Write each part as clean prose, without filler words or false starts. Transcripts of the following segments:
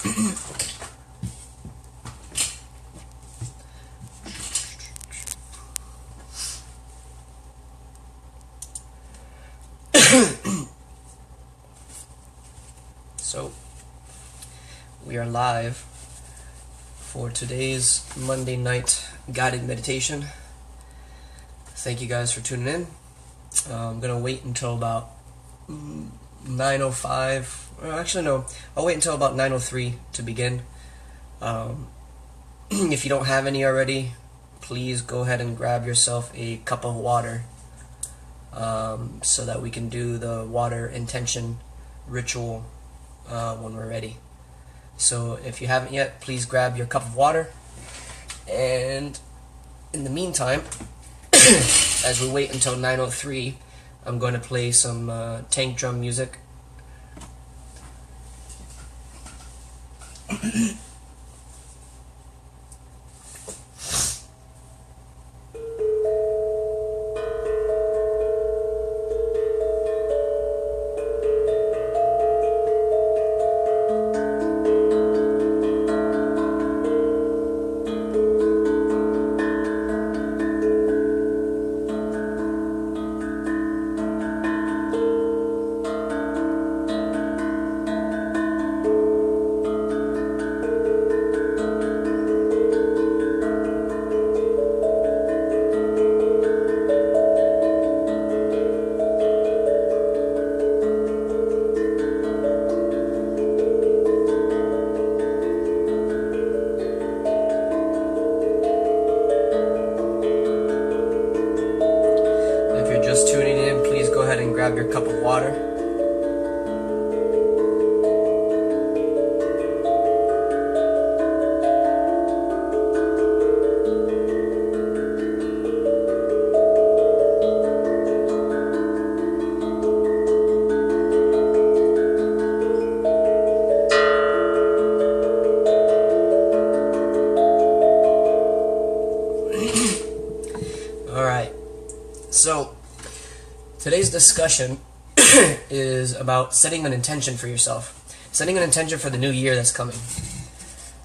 So, we are live for today's Monday night guided meditation. Thank you guys for tuning in. I'm going to wait until about 9:05. Actually, no. I'll wait until about 9:03 to begin. If you don't have any already, please go ahead and grab yourself a cup of water so that we can do the water intention ritual when we're ready. So if you haven't yet, please grab your cup of water. And in the meantime, as we wait until 9:03, I'm going to play some tank drum music. Grab your cup of water. Alright, so today's discussion is about setting an intention for yourself. Setting an intention for the new year that's coming.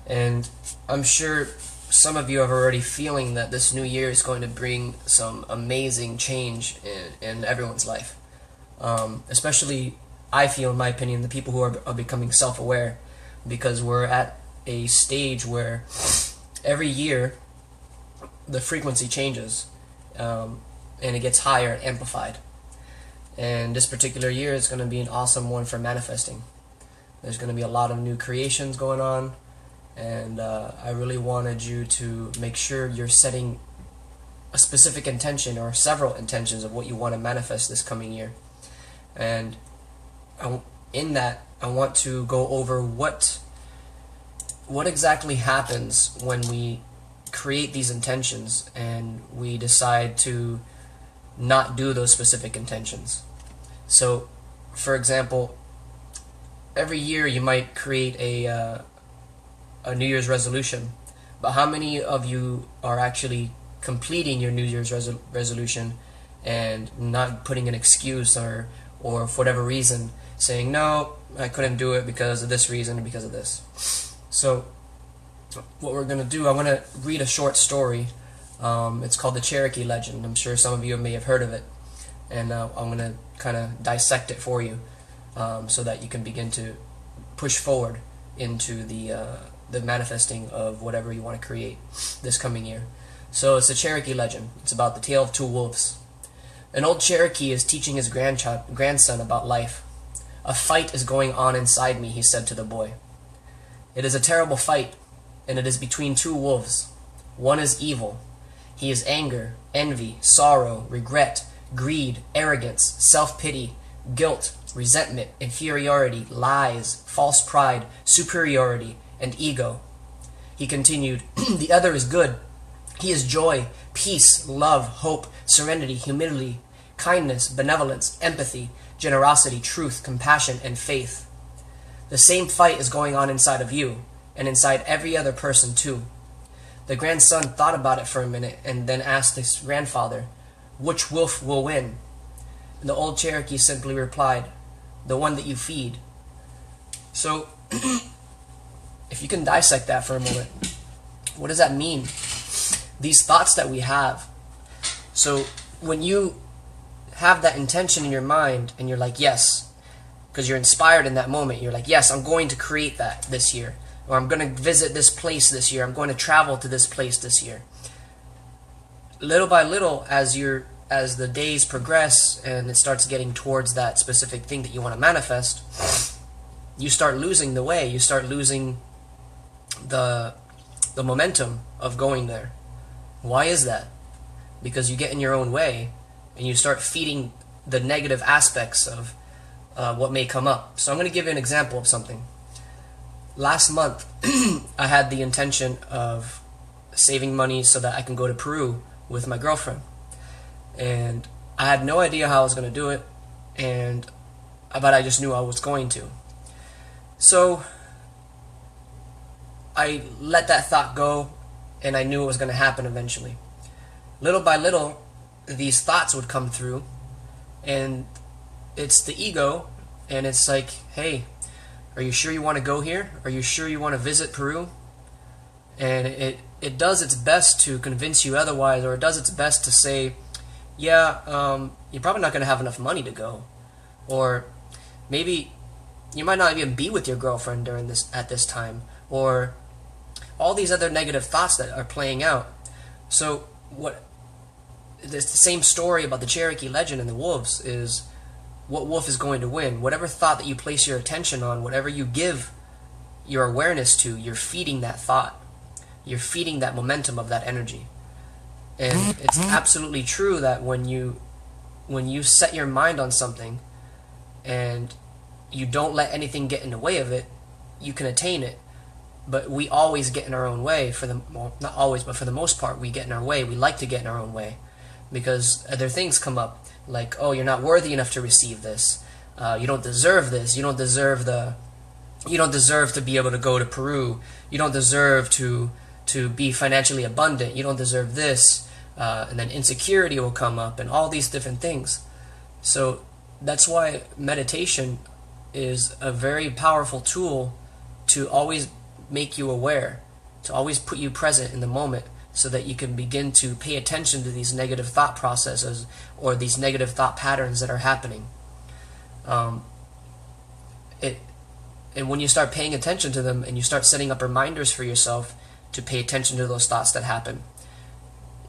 And I'm sure some of you are already feeling that this new year is going to bring some amazing change in everyone's life. Especially, I feel, in my opinion, the people who are becoming self-aware, because we're at a stage where every year the frequency changes and it gets higher and amplified. And this particular year is going to be an awesome one for manifesting. There's going to be a lot of new creations going on, and I really wanted you to make sure you're setting a specific intention or several intentions of what you want to manifest this coming year. And in that, I want to go over what exactly happens when we create these intentions and we decide to not do those specific intentions. So, for example, every year you might create a New Year's resolution, but how many of you are actually completing your New Year's resolution and not putting an excuse or for whatever reason saying, no, I couldn't do it because of this reason or because of this? So what we're going to do, I'm going to read a short story. It's called the Cherokee Legend. I'm sure some of you may have heard of it, and I'm going to kind of dissect it for you so that you can begin to push forward into the manifesting of whatever you want to create this coming year. So it's the Cherokee Legend. It's about the tale of two wolves. An old Cherokee is teaching his grandson about life. "A fight is going on inside me," he said to the boy. "It is a terrible fight, and it is between two wolves. One is evil. He is anger, envy, sorrow, regret, greed, arrogance, self-pity, guilt, resentment, inferiority, lies, false pride, superiority, and ego." He continued, "The other is good. He is joy, peace, love, hope, serenity, humility, kindness, benevolence, empathy, generosity, truth, compassion, and faith. The same fight is going on inside of you, and inside every other person too." The grandson thought about it for a minute and then asked his grandfather, "Which wolf will win?" And the old Cherokee simply replied, "The one that you feed." So if you can dissect that for a moment, what does that mean? These thoughts that we have. So when you have that intention in your mind and you're like, yes, because you're inspired in that moment, you're like, yes, I'm going to create that this year, or I'm going to visit this place this year, I'm going to travel to this place this year. Little by little, as the days progress and it starts getting towards that specific thing that you want to manifest, you start losing the way, you start losing the momentum of going there. Why is that? Because you get in your own way and you start feeding the negative aspects of what may come up. So I'm going to give you an example of something. Last month, I had the intention of saving money so that I can go to Peru with my girlfriend. And I had no idea how I was going to do it, but I just knew I was going to. So I let that thought go, and I knew it was going to happen eventually. Little by little, these thoughts would come through, and it's the ego, and it's like, hey, are you sure you want to go here? Are you sure you want to visit Peru? And it does its best to convince you otherwise, or it does its best to say, yeah, you're probably not going to have enough money to go, or maybe you might not even be with your girlfriend at this time, or all these other negative thoughts that are playing out. So it's the same story about the Cherokee legend and the wolves is, what wolf is going to win? Whatever thought that you place your attention on, whatever you give your awareness to, you're feeding that thought. You're feeding that momentum of that energy. And it's absolutely true that when you set your mind on something and you don't let anything get in the way of it, you can attain it. But we always get in our own way. Not always, but for the most part, we get in our way. We like to get in our own way because other things come up, like, oh, you're not worthy enough to receive this. You don't deserve this. You don't deserve to be able to go to Peru. You don't deserve to be financially abundant. You don't deserve this. And then insecurity will come up and all these different things. So that's why meditation is a very powerful tool to always make you aware, to always put you present in the moment, so that you can begin to pay attention to these negative thought processes or these negative thought patterns that are happening. And when you start paying attention to them and you start setting up reminders for yourself to pay attention to those thoughts that happen,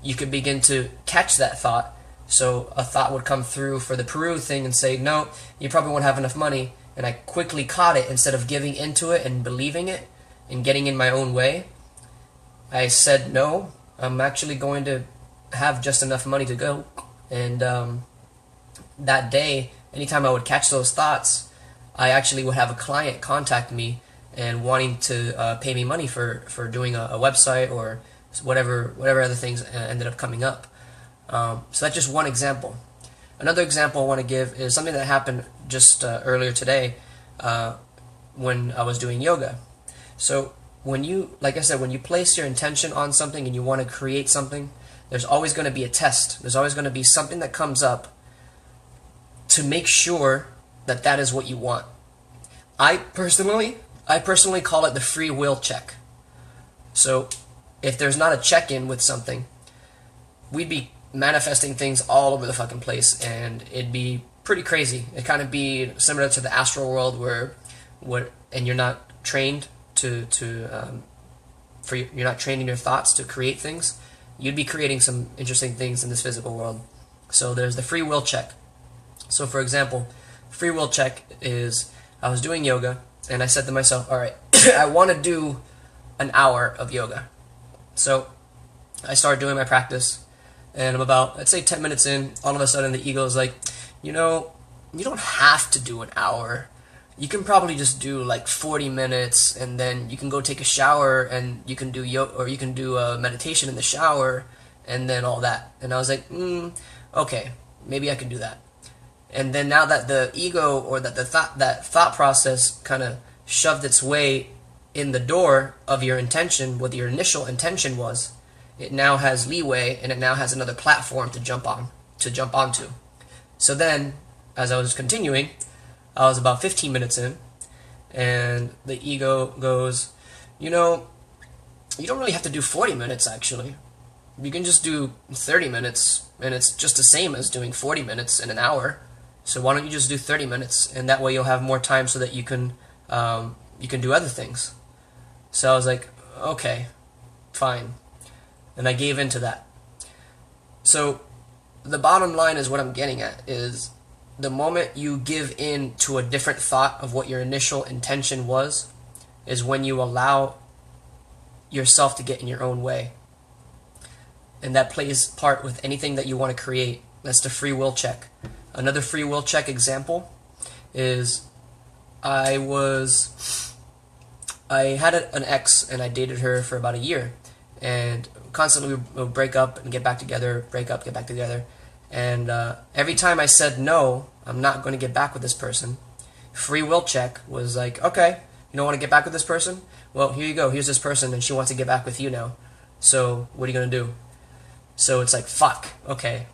you can begin to catch that thought. So a thought would come through for the Peru thing and say, no, you probably won't have enough money. And I quickly caught it. Instead of giving into it and believing it and getting in my own way, I said, no, I'm actually going to have just enough money to go. And that day, anytime I would catch those thoughts, I actually would have a client contact me and wanting to pay me money for doing a website or whatever other things ended up coming up. So that's just one example. Another example I want to give is something that happened just earlier today when I was doing yoga. So like I said, when you place your intention on something and you want to create something, there's always going to be a test. There's always going to be something that comes up to make sure that that is what you want. I personally call it the free will check. So if there's not a check-in with something, we'd be manifesting things all over the fucking place, and it'd be pretty crazy. It'd kind of be similar to the astral world and you're not trained you're not training your thoughts to create things. You'd be creating some interesting things in this physical world. So there's the free will check. So for example, free will check is, I was doing yoga and I said to myself, all right, I want to do an hour of yoga. So I started doing my practice, and I'm about, let's say 10 minutes in, all of a sudden the ego is like, you know, you don't have to do an hour. You can probably just do like 40 minutes, and then you can go take a shower, and you can do yoga, or you can do a meditation in the shower, and then all that. And I was like, okay, maybe I can do that. And then now that the ego, or that that thought process kind of shoved its way in the door of your intention, what your initial intention was, it now has leeway, and it now has another platform to jump onto. So then, as I was continuing, I was about 15 minutes in, and the ego goes, you know, you don't really have to do 40 minutes actually. You can just do 30 minutes, and it's just the same as doing 40 minutes in an hour. So why don't you just do 30 minutes, and that way you'll have more time so that you can do other things. So I was like, okay, fine, and I gave in to that. So the bottom line is what I'm getting at is the moment you give in to a different thought of what your initial intention was is when you allow yourself to get in your own way. And that plays part with anything that you want to create. That's the free will check. Another free will check example is I had an ex and I dated her for about a year, and constantly we would break up and get back together, break up, get back together, and every time I said no, I'm not going to get back with this person, free will check was like, okay, you don't want to get back with this person? Well, here you go, here's this person and she wants to get back with you now, so what are you going to do? So it's like, fuck, okay,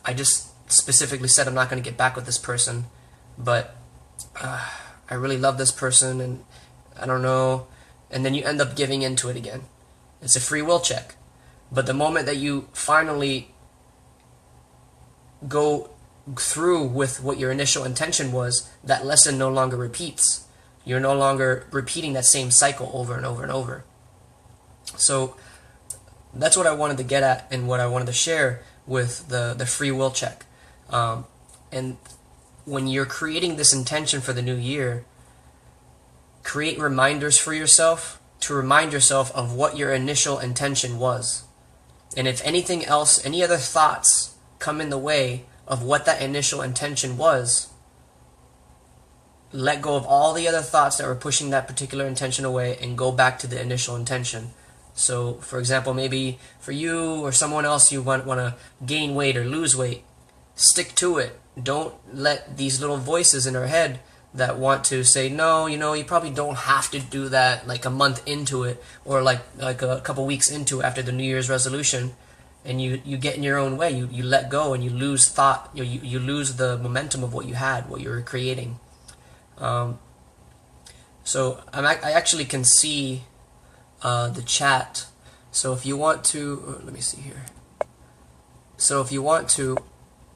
I just specifically said I'm not going to get back with this person, but I really love this person and I don't know, and then you end up giving into it again. It's a free will check. But the moment that you finally go through with what your initial intention was, that lesson no longer repeats. You're no longer repeating that same cycle over and over and over. So that's what I wanted to get at and what I wanted to share with the free will check. And when you're creating this intention for the new year, create reminders for yourself to remind yourself of what your initial intention was. And if anything else, any other thoughts come in the way of what that initial intention was, let go of all the other thoughts that were pushing that particular intention away and go back to the initial intention. So, for example, maybe for you or someone else you want to gain weight or lose weight, stick to it. Don't let these little voices in our head that want to say, no, you probably don't have to do that like a month into it or like a couple weeks into after the New Year's resolution, and you get in your own way. You let go and you lose thought. You lose the momentum of what you had, what you were creating. So I actually can see the chat. So if you want to, let me see here. So if you want to,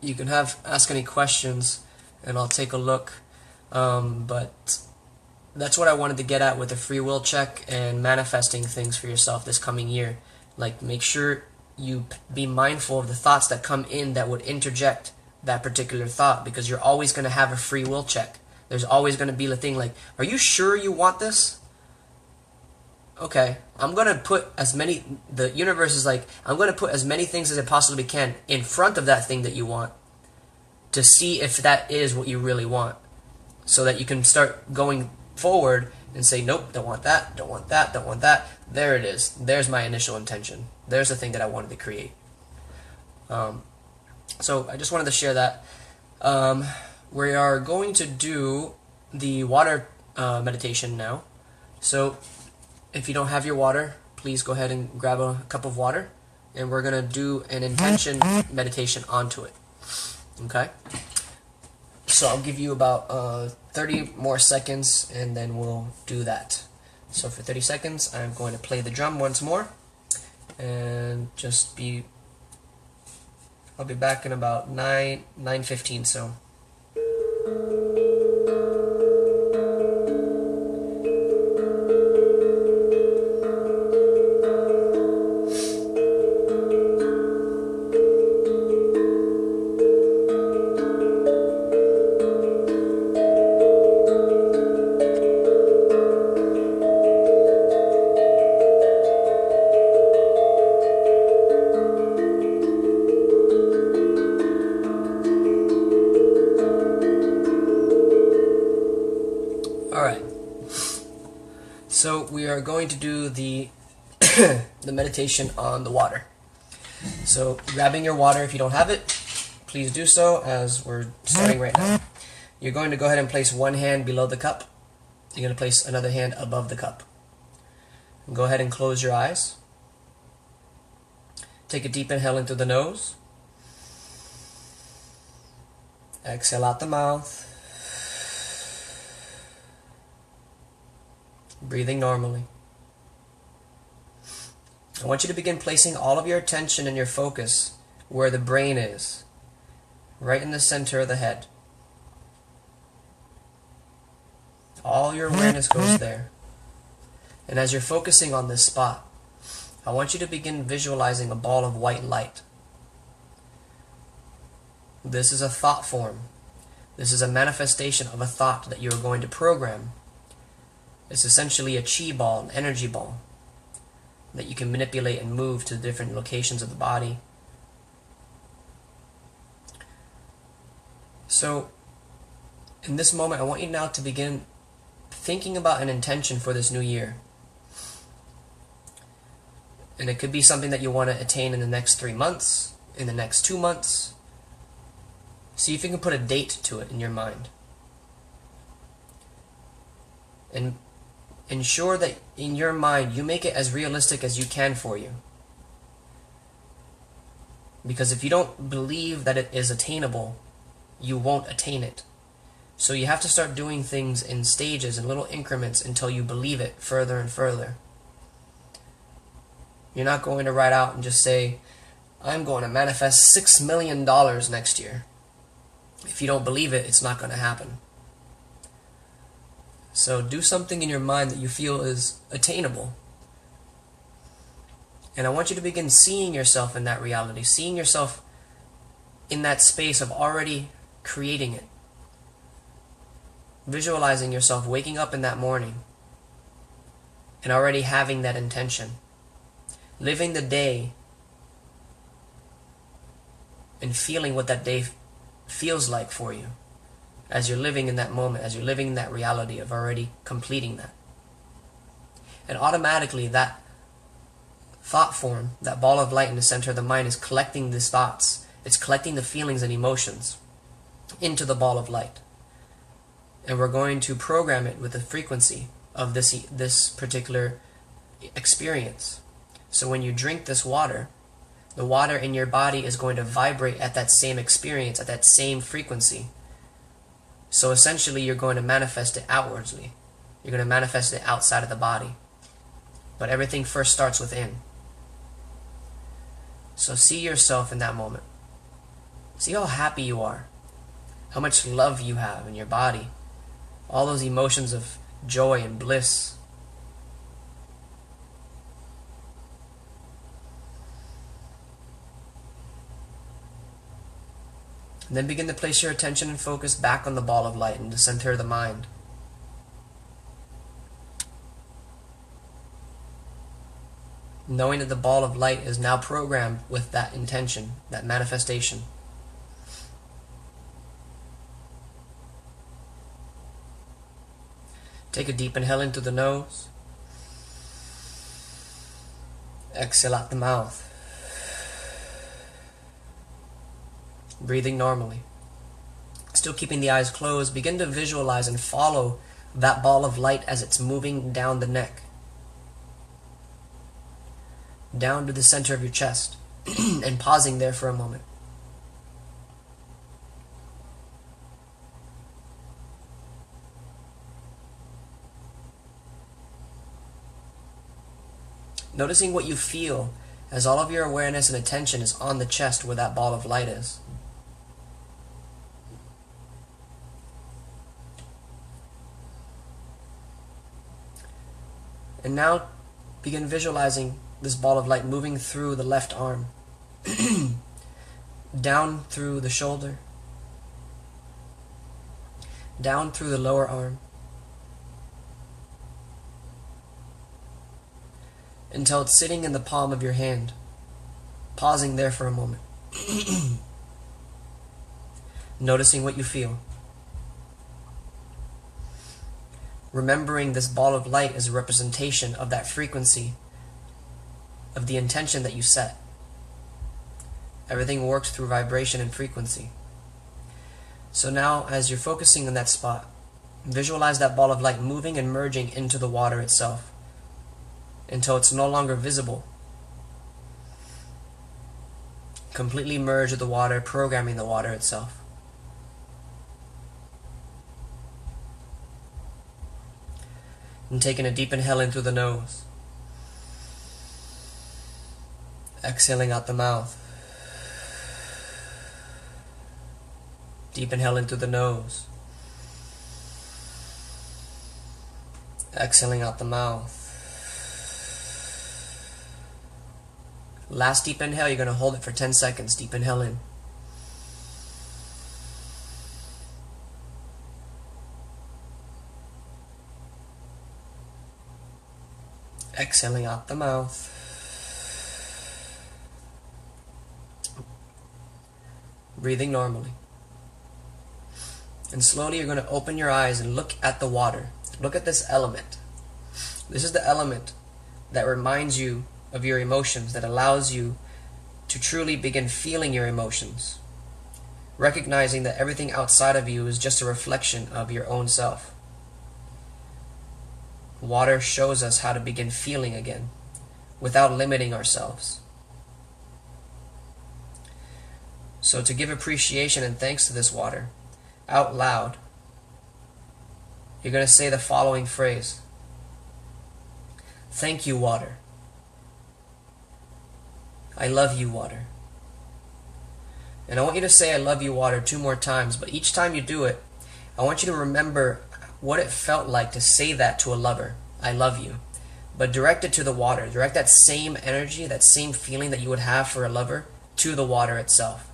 you can ask any questions, and I'll take a look. But that's what I wanted to get at with the free will check and manifesting things for yourself this coming year. Like, make sure you be mindful of the thoughts that come in that would interject that particular thought, because you're always going to have a free will check. There's always going to be the thing like, are you sure you want this? Okay, I'm going to put as many, the universe is like, I'm going to put as many things as I possibly can in front of that thing that you want to see if that is what you really want, so that you can start going forward and say, nope, don't want that, don't want that, don't want that. There it is. There's my initial intention. There's the thing that I wanted to create. So I just wanted to share that. We are going to do the water meditation now. So if you don't have your water, please go ahead and grab a cup of water, and we're going to do an intention meditation onto it. Okay? So I'll give you about 30 more seconds, and then we'll do that. So for 30 seconds, I'm going to play the drum once more, and I'll be back in about 9:15. So. Alright, so we are going to do the the meditation on the water. So grabbing your water, if you don't have it, please do so as we're starting right now. You're going to go ahead and place one hand below the cup. You're going to place another hand above the cup. Go ahead and close your eyes. Take a deep inhale into the nose. Exhale out the mouth. Breathing normally. I want you to begin placing all of your attention and your focus where the brain is, right in the center of the head. All your awareness goes there. And as you're focusing on this spot, I want you to begin visualizing a ball of white light. This is a thought form. This is a manifestation of a thought that you are going to program. It's essentially a chi ball, an energy ball, that you can manipulate and move to different locations of the body. So, in this moment, I want you now to begin thinking about an intention for this new year. And it could be something that you want to attain in the next 3 months, in the next 2 months. See if you can put a date to it in your mind. And ensure that in your mind you make it as realistic as you can for you. Because if you don't believe that it is attainable, you won't attain it. So you have to start doing things in stages, in little increments, until you believe it further and further. You're not going to write out and just say, I'm going to manifest $6 million next year. If you don't believe it, it's not going to happen. So do something in your mind that you feel is attainable. And I want you to begin seeing yourself in that reality, seeing yourself in that space of already creating it. Visualizing yourself waking up in that morning and already having that intention. Living the day and feeling what that day feels like for you as you're living in that moment, as you're living in that reality of already completing that. And automatically that thought form, that ball of light in the center of the mind, is collecting these thoughts. It's collecting the feelings and emotions into the ball of light. And we're going to program it with the frequency of this particular experience. So when you drink this water, the water in your body is going to vibrate at that same experience, at that same frequency. So essentially you're going to manifest it outwardly. You're going to manifest it outside of the body. But everything first starts within. So see yourself in that moment. See how happy you are. How much love you have in your body. All those emotions of joy and bliss. And then begin to place your attention and focus back on the ball of light in the center of the mind. Knowing that the ball of light is now programmed with that intention, that manifestation. Take a deep inhale into the nose. Exhale out the mouth. Breathing normally. Still keeping the eyes closed, begin to visualize and follow that ball of light as it's moving down the neck. Down to the center of your chest. And pausing there for a moment. Noticing what you feel as all of your awareness and attention is on the chest where that ball of light is. And now begin visualizing this ball of light moving through the left arm, down through the shoulder, down through the lower arm, until it's sitting in the palm of your hand, pausing there for a moment, noticing what you feel. Remembering this ball of light is a representation of that frequency, of the intention that you set. Everything works through vibration and frequency. So now, as you're focusing on that spot, visualize that ball of light moving and merging into the water itself, until it's no longer visible. Completely merge with the water, programming the water itself. And taking a deep inhale in through the nose. Exhaling out the mouth. Deep inhale in through the nose. Exhaling out the mouth. Last deep inhale, you're going to hold it for 10 seconds. Deep inhale in. Exhaling out the mouth. Breathing normally. And slowly you're going to open your eyes and look at the water. Look at this element. This is the element that reminds you of your emotions, that allows you to truly begin feeling your emotions. Recognizing that everything outside of you is just a reflection of your own self. Water shows us how to begin feeling again without limiting ourselves. So to give appreciation and thanks to this water, out loud, you're going to say the following phrase. Thank you, water. I love you, water. And I want you to say I love you, water 2 more times, but each time you do it, I want you to remember what it felt like to say that to a lover. I love you. But direct it to the water. Direct that same energy, that same feeling that you would have for a lover to the water itself.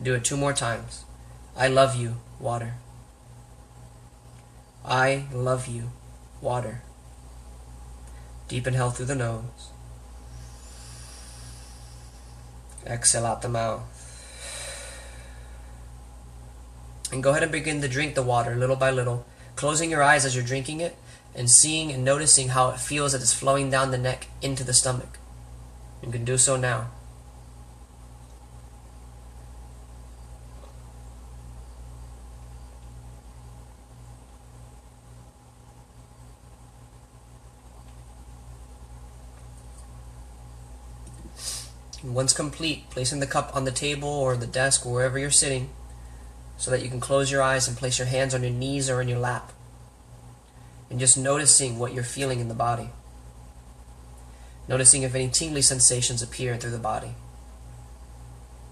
Do it 2 more times. I love you, water. I love you, water. Deep inhale through the nose. Exhale out the mouth. And go ahead and begin to drink the water little by little, closing your eyes as you're drinking it and seeing and noticing how it feels as it's flowing down the neck into the stomach. You can do so now. And once complete, placing the cup on the table or the desk or wherever you're sitting so that you can close your eyes and place your hands on your knees or in your lap. And just noticing what you're feeling in the body. Noticing if any tingly sensations appear through the body.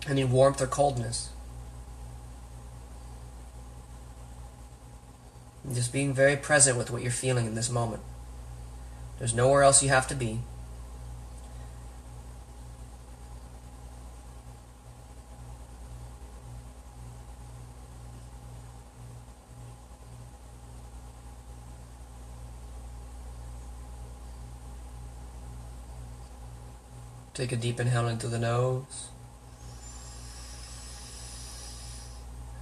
Any warmth or coldness. And just being very present with what you're feeling in this moment. There's nowhere else you have to be. Take a deep inhale in through the nose.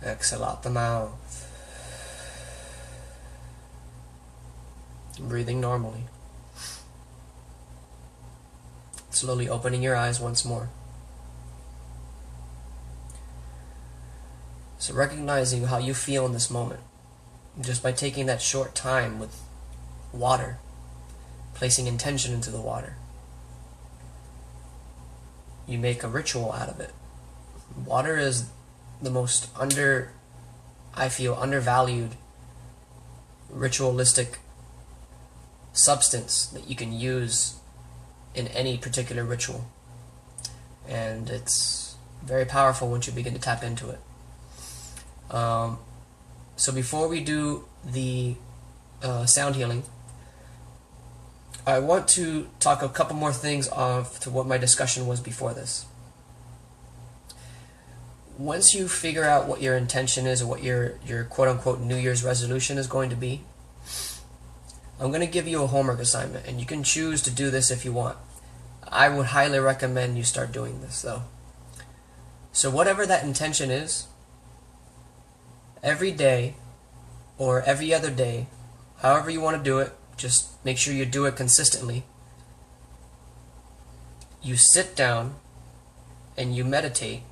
Exhale out the mouth. Breathing normally. Slowly opening your eyes once more. So recognizing how you feel in this moment, just by taking that short time with water, placing intention into the water. You make a ritual out of it. Water is the most undervalued ritualistic substance that you can use in any particular ritual. And it's very powerful once you begin to tap into it. So before we do the sound healing, I want to talk a couple more things to what my discussion was before this. Once you figure out what your intention is or what your quote-unquote New Year's resolution is going to be, I'm going to give you a homework assignment, and you can choose to do this if you want. I would highly recommend you start doing this, though. So whatever that intention is, every day or every other day, however you want to do it, just make sure you do it consistently. You sit down and you meditate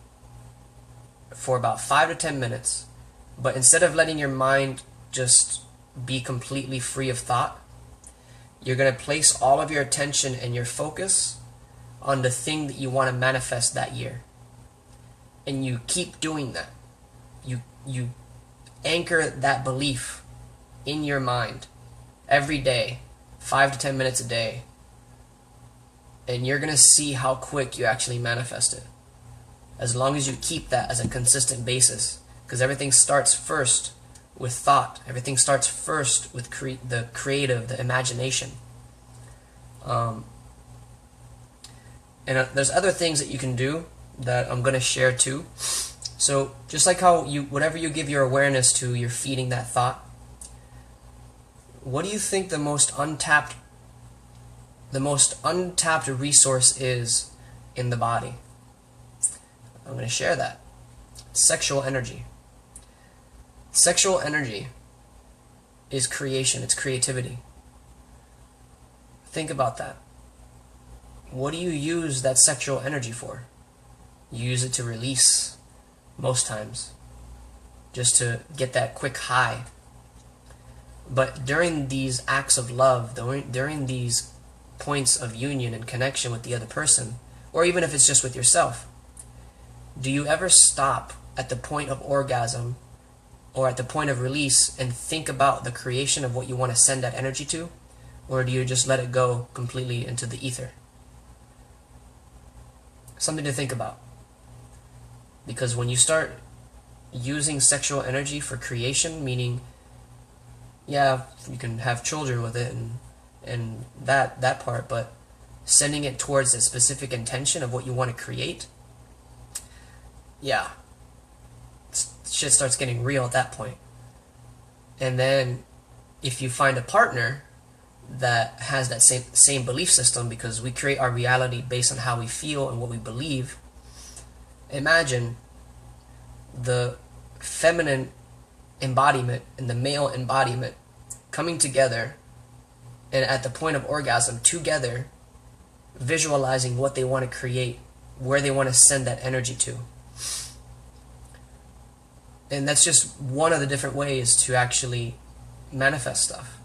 for about 5 to 10 minutes, but instead of letting your mind just be completely free of thought, you're going to place all of your attention and your focus on the thing that you want to manifest that year. And you keep doing that. You anchor that belief in your mind every day, 5 to 10 minutes a day. and you're going to see how quick you actually manifest it. As long as you keep that as a consistent basis, because everything starts first with thought. Everything starts first with the creative, the imagination. And there's other things that you can do that I'm going to share too. So just like how whatever you give your awareness to, you're feeding that thought. What do you think the most untapped resource is in the body? I'm going to share that. Sexual energy. Sexual energy is creation, it's creativity. Think about that. What do you use that sexual energy for? You use it to release, most times, just to get that quick high. But during these acts of love, during these points of union and connection with the other person, or even if it's just with yourself, do you ever stop at the point of orgasm or at the point of release and think about the creation of what you want to send that energy to? Or do you just let it go completely into the ether? Something to think about. Because when you start using sexual energy for creation, meaning, yeah, you can have children with it and that part, but sending it towards a specific intention of what you want to create, yeah, shit starts getting real at that point. And then if you find a partner that has that same belief system, because we create our reality based on how we feel and what we believe, imagine the feminine embodiment and the male embodiment coming together, and at the point of orgasm together, visualizing what they want to create, where they want to send that energy to. And that's just one of the different ways to actually manifest stuff.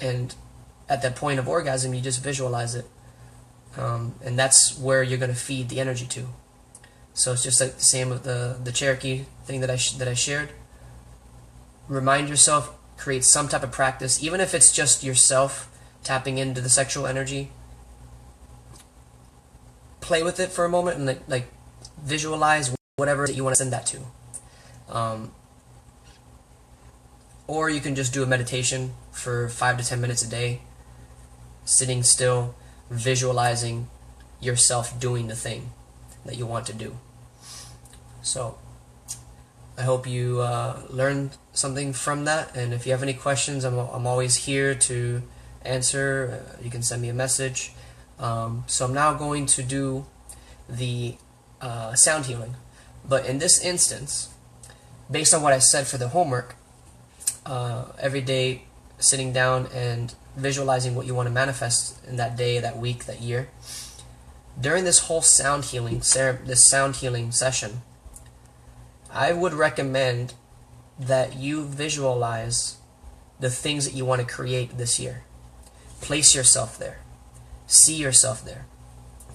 And at that point of orgasm, you just visualize it. And that's where you're going to feed the energy to. So it's just like the same with the Cherokee thing that I shared. Remind yourself, create some type of practice, even if it's just yourself tapping into the sexual energy. Play with it for a moment and like visualize whatever that you want to send that to. Or you can just do a meditation for 5 to 10 minutes a day, sitting still, visualizing yourself doing the thing that you want to do. So I hope you learned something from that, and if you have any questions, I'm always here to answer. You can send me a message. So I'm now going to do the sound healing, but in this instance, based on what I said for the homework, every day sitting down and visualizing what you want to manifest in that day, that week, that year. During this whole sound healing session, I would recommend that you visualize the things that you want to create this year. Place yourself there. See yourself there.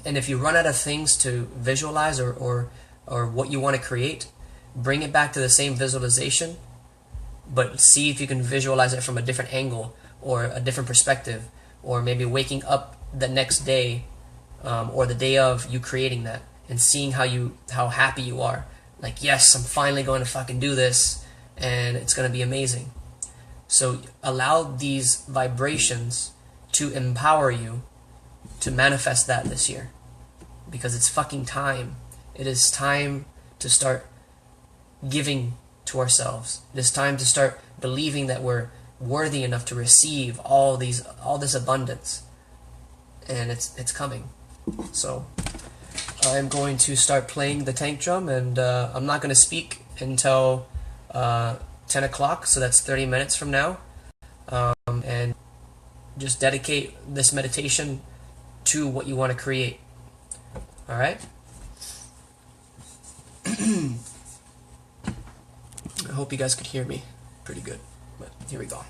And if you run out of things to visualize or what you want to create, bring it back to the same visualization, but see if you can visualize it from a different angle or a different perspective, or maybe waking up the next day or the day of you creating that and seeing how happy you are. Like, yes, I'm finally going to fucking do this and it's going to be amazing. So allow these vibrations to empower you to manifest that this year, because it's fucking time. It is time to start giving to ourselves. It is time to start believing that we're worthy enough to receive all this abundance, and it's coming. So I'm going to start playing the tank drum, and I'm not going to speak until 10 o'clock, so that's 30 minutes from now, and just dedicate this meditation to what you want to create. Alright? I hope you guys could hear me pretty good, but here we go.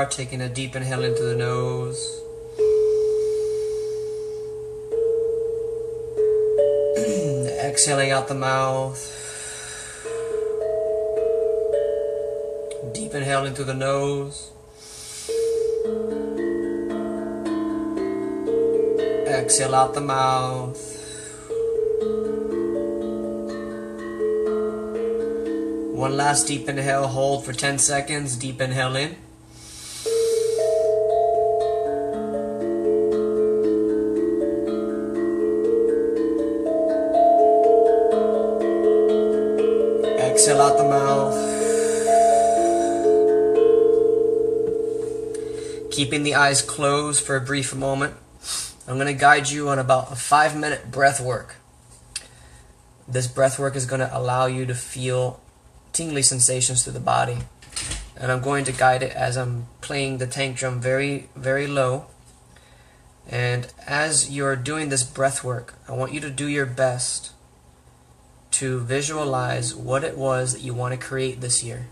are, taking a deep inhale into the nose. Exhaling out the mouth. Deep inhale into the nose. Exhale out the mouth. One last deep inhale, hold for 10 seconds. Deep inhale in. Exhale out the mouth. Keeping the eyes closed for a brief moment. I'm going to guide you on about a 5-minute breath work. This breath work is going to allow you to feel tingly sensations through the body. And I'm going to guide it as I'm playing the tank drum very, very low. And as you're doing this breath work, I want you to do your best to visualize what it was that you want to create this year,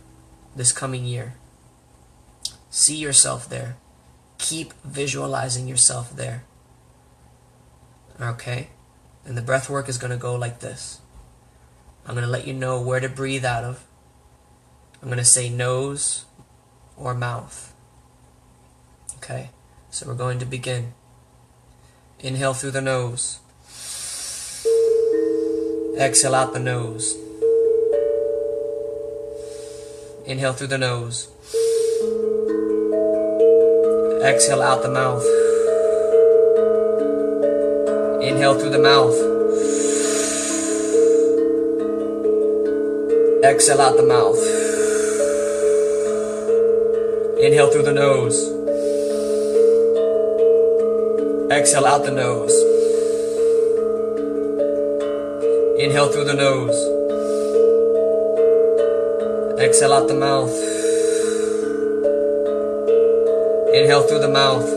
this coming year. See yourself there. Keep visualizing yourself there. Okay? And the breath work is going to go like this. I'm going to let you know where to breathe out of. I'm going to say nose or mouth. Okay? So we're going to begin. Inhale through the nose. Exhale out the nose. Inhale through the nose. Exhale out the mouth. Inhale through the mouth. Exhale out the mouth. Inhale through the nose. Exhale out the nose. Inhale through the nose. Exhale out the mouth. Inhale through the mouth.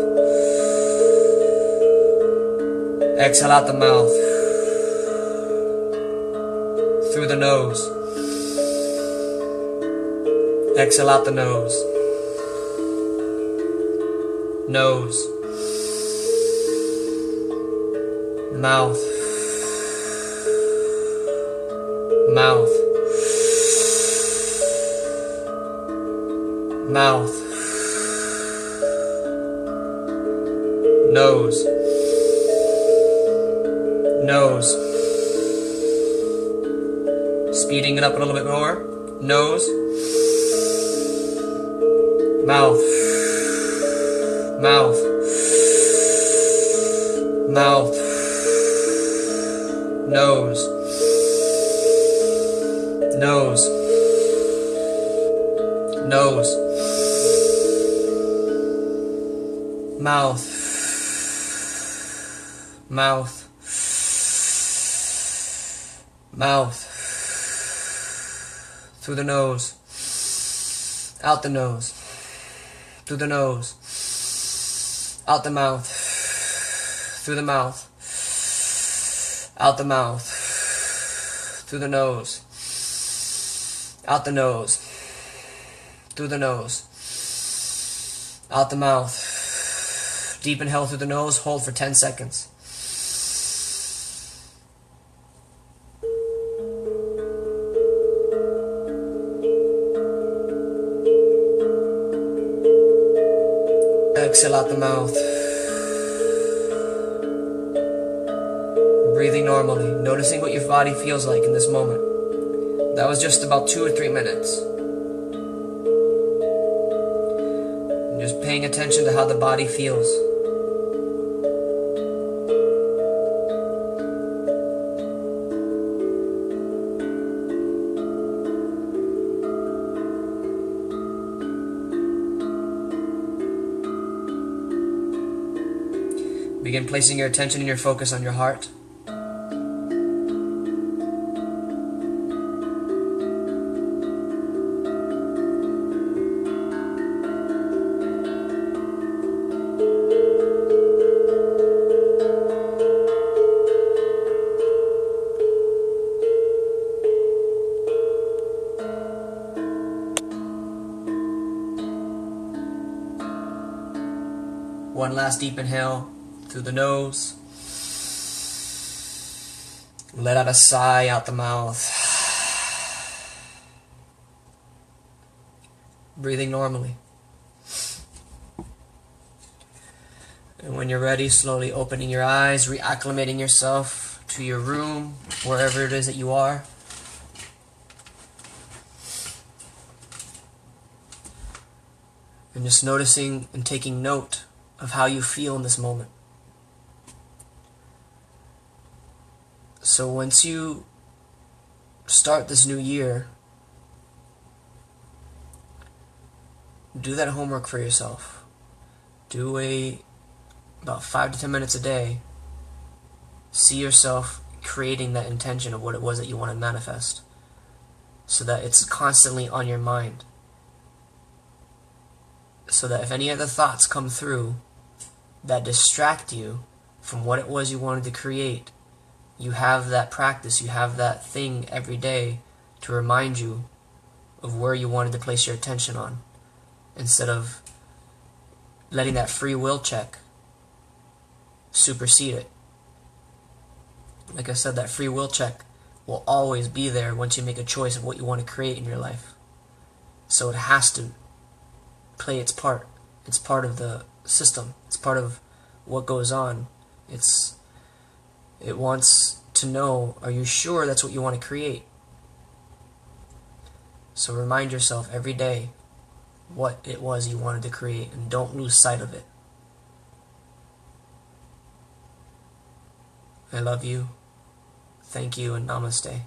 Exhale out the mouth. Through the nose. Exhale out the nose. Nose. Mouth. Mouth. Mouth. Nose. Nose. Speeding it up a little bit more. Nose. Mouth. Mouth. Mouth. Nose. Nose. Nose. Mouth. Mouth. Mouth. Through the nose. Out the nose. Through the nose. Out the mouth. Through the mouth. Out the mouth. Through the nose. Out the nose. Through the nose. Out the mouth. Deep inhale through the nose. Hold for 10 seconds. Exhale out the mouth. Breathing normally, noticing what your body feels like in this moment. That was just about 2 or 3 minutes. And just paying attention to how the body feels. Begin placing your attention and your focus on your heart. one last deep inhale through the nose. Let out a sigh out the mouth. Breathing normally. And when you're ready, slowly opening your eyes, reacclimating yourself to your room, wherever it is that you are. And just noticing and taking note of how you feel in this moment. So once you start this new year, do that homework for yourself. Do about 5 to 10 minutes a day. See yourself creating that intention of what it was that you want to manifest, so that it's constantly on your mind. So that if any other thoughts come through that distract you from what it was you wanted to create, you have that practice, you have that thing every day to remind you of where you wanted to place your attention on, instead of letting that free will check supersede it. Like I said, that free will check will always be there once you make a choice of what you want to create in your life. So it has to play its part. It's part of the system. It's part of what goes on. It wants to know, are you sure that's what you want to create? So remind yourself every day what it was you wanted to create, and don't lose sight of it. I love you. Thank you, and namaste.